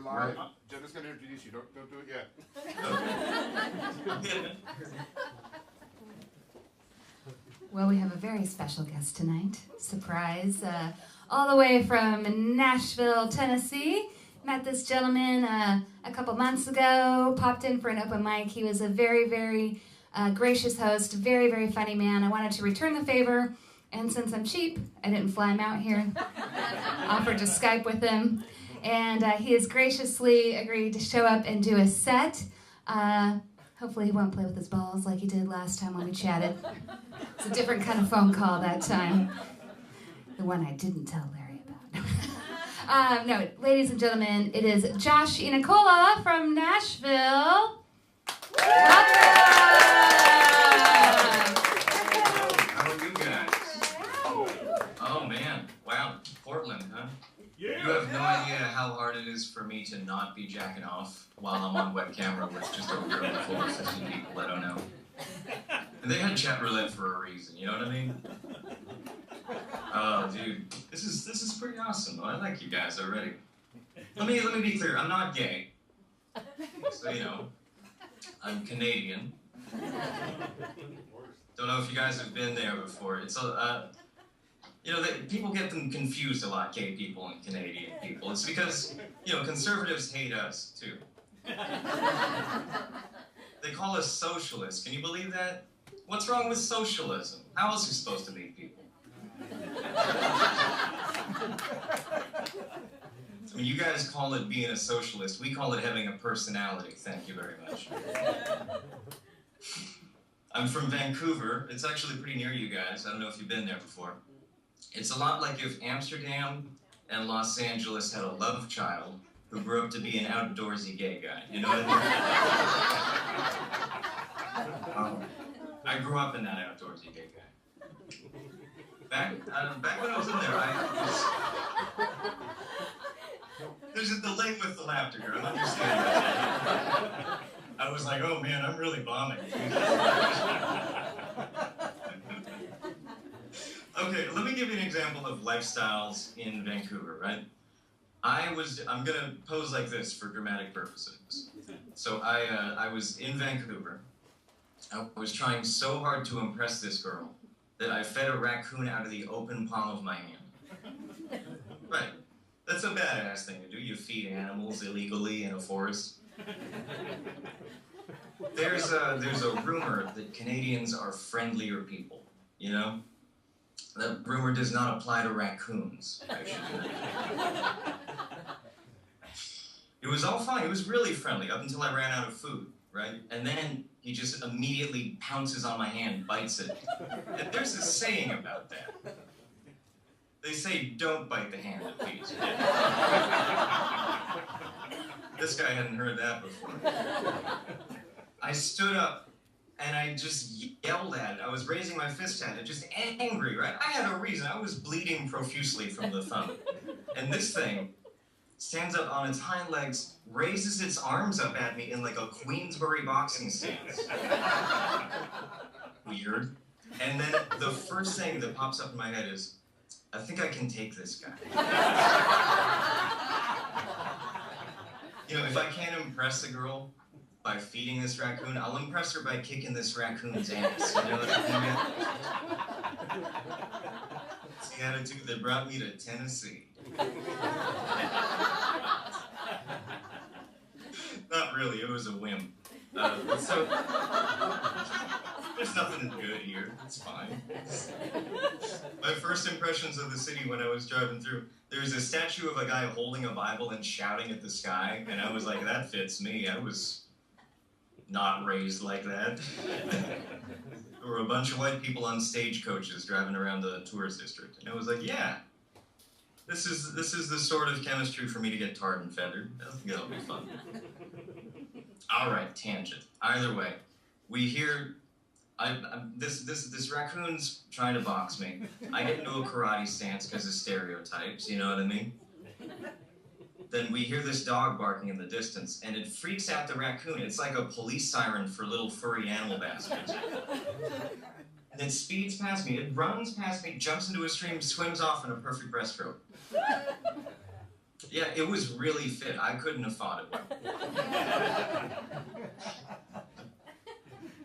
You're live. Jenna's going to introduce you. Don't do it yet. Okay. Well, we have a very special guest tonight. Surprise. All the way from Nashville, Tennessee. Met this gentleman a couple months ago. Popped in for an open mic. He was a very, very gracious host. Very, very funny man. I wanted to return the favor. And since I'm cheap, I didn't fly him out here. Offered to Skype with him. And he has graciously agreed to show up and do a set. Hopefully he won't play with his balls like he did last time when we chatted. It's a different kind of phone call that time. The one I didn't tell Larry about. No, ladies and gentlemen, it is Josh Inocalla from Nashville. Welcome! How are you guys? Oh man, wow, Portland, huh? Yeah. You have no idea how hard it is for me to not be jacking off while I'm on web camera with just a room full of 50 people I don't know. And they had chat roulette for a reason, you know what I mean? Oh, dude, this is pretty awesome. I like you guys already. Let me be clear. I'm not gay, so you know, I'm Canadian. Don't know if you guys have been there before. It's you know, people get them confused a lot, gay people and Canadian people. It's because, you know, conservatives hate us too. They call us socialists. Can you believe that? What's wrong with socialism? How else are you supposed to meet people? I mean, you guys call it being a socialist. We call it having a personality. Thank you very much. I'm from Vancouver. It's actually pretty near you guys. I don't know if you've been there before. It's a lot like if Amsterdam and Los Angeles had a love child who grew up to be an outdoorsy gay guy. You know what I mean? I grew up in that outdoorsy gay guy. Back when I was in there, there's a delay with the laughter here. I understand that. I was like, oh man, I'm really bombing. Okay, let me give you an example of lifestyles in Vancouver, right? I'm gonna pose like this for dramatic purposes. So I was in Vancouver. I was trying so hard to impress this girl that I fed a raccoon out of the open palm of my hand. Right, that's a badass thing to do. You feed animals illegally in a forest. There's a rumor that Canadians are friendlier people, you know? That rumor does not apply to raccoons, actually. It was all fine. It was really friendly up until I ran out of food, right? And then he just immediately pounces on my hand, bites it. And there's a saying about that. They say, don't bite the hand that feeds you. This guy hadn't heard that before. I stood up and I just yelled at it. I was raising my fist at it, just angry, right? I had a reason. I was bleeding profusely from the thumb. And this thing stands up on its hind legs, raises its arms up at me in like a Queensbury boxing stance. Weird. And then the first thing that pops up in my head is, I think I can take this guy. You know, if I can't impress a girl by feeding this raccoon, I'll impress her by kicking this raccoon's ass. You know what I mean? It's the attitude that brought me to Tennessee. Not really, it was a whim. So, there's nothing good here, it's fine. My first impressions of the city when I was driving through, there was a statue of a guy holding a Bible and shouting at the sky, and I was like, that fits me. I was not raised like that. There were a bunch of white people on stagecoaches driving around the tourist district, and I was like, yeah, this is the sort of chemistry for me to get tarred and feathered. I think that'll be fun. All right, tangent. Either way, we hear this raccoon's trying to box me. I get into a karate stance because of stereotypes. You know what I mean? Then we hear this dog barking in the distance, and it freaks out the raccoon. It's like a police siren for little furry animal bastards. And it speeds past me. It runs past me, jumps into a stream, swims off in a perfect breaststroke. Yeah, it was really fit. I couldn't have fought it well.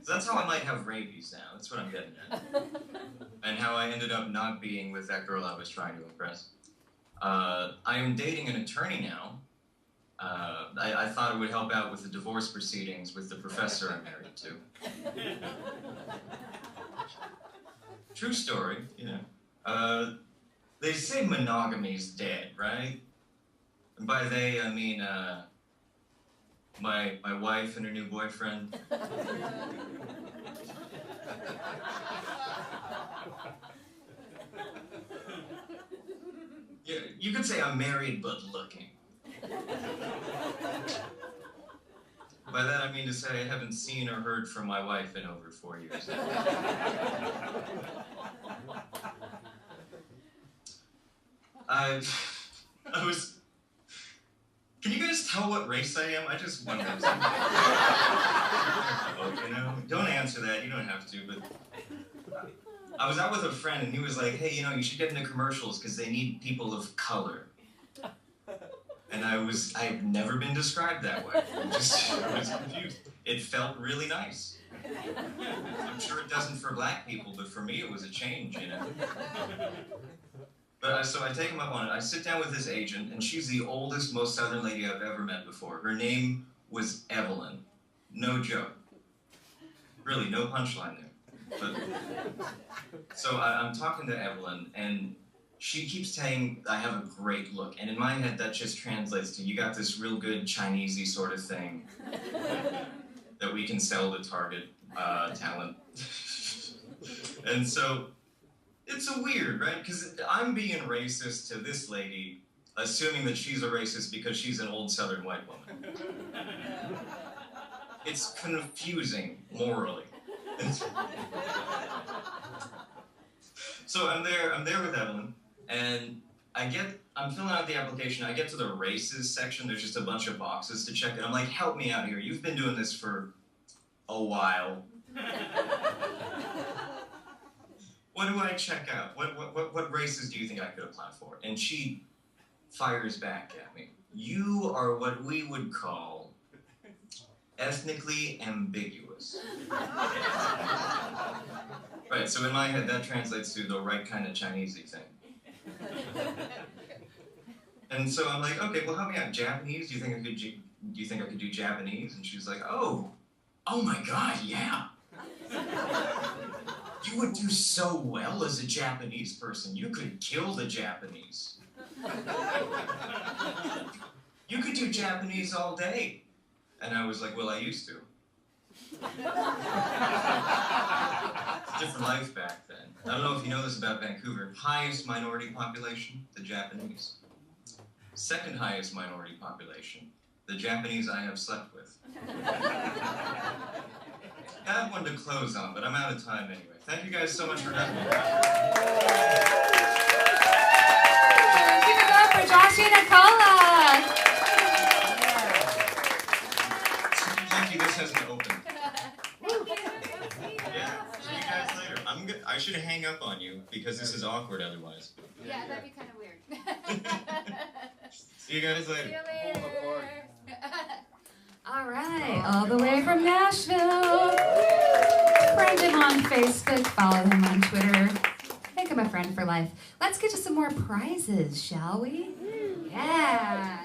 So that's how I might have rabies now. That's what I'm getting at. And how I ended up not being with that girl I was trying to impress. I am dating an attorney now. I thought it would help out with the divorce proceedings with the professor I'm married to. True story, you know. They say monogamy's dead, right? And by they, I mean, my wife and her new boyfriend. Yeah, you could say I'm married but looking. By that I mean to say I haven't seen or heard from my wife in over 4 years. I was... Can you guys tell what race I am? I just wonder. You know? Don't answer that, you don't have to, but... I was out with a friend and he was like, hey, you know, you should get into commercials because they need people of color. And I've never been described that way. I was confused. It felt really nice. I'm sure it doesn't for black people, but for me it was a change, you know? But so I take him up on it. I sit down with this agent, and she's the oldest, most southern lady I've ever met before. Her name was Evelyn. No joke. Really, no punchline there. But, so I'm talking to Evelyn, and she keeps saying I have a great look. And in my head, that just translates to, you got this real good Chinese-y sort of thing that we can sell to Target talent. And so... it's a weird, right? Because I'm being racist to this lady, assuming that she's a racist because she's an old Southern white woman. It's confusing, morally. So I'm there with Evelyn, and I'm filling out the application, I get to the races section, there's just a bunch of boxes to check, and I'm like, help me out here, you've been doing this for a while. What do I check out? What races do you think I could apply for? And she fires back at me. You are what we would call ethnically ambiguous. Right, so in my head that translates to the right kind of Chinese-y thing. And so I'm like, okay, well help me out. Japanese? Do you think I could do Japanese? And she's like, oh my God, yeah. You would do so well as a Japanese person. You could kill the Japanese. You could do Japanese all day. And I was like, well, I used to. It's a different life back then. I don't know if you know this about Vancouver. Highest minority population, the Japanese. Second highest minority population, the Japanese I have slept with. I have one to close on, but I'm out of time anyway. Thank you guys so much for having me. Give it up for Josh and Inocalla. Lucky this hasn't opened. Yeah, see you guys later. I should hang up on you because this is awkward otherwise. Yeah, that'd be kind of weird. See you guys later. See you later. All right, all the way from Nashville. Friend him on Facebook, follow him on Twitter. Make him a friend for life. Let's get to some more prizes, shall we? Yeah.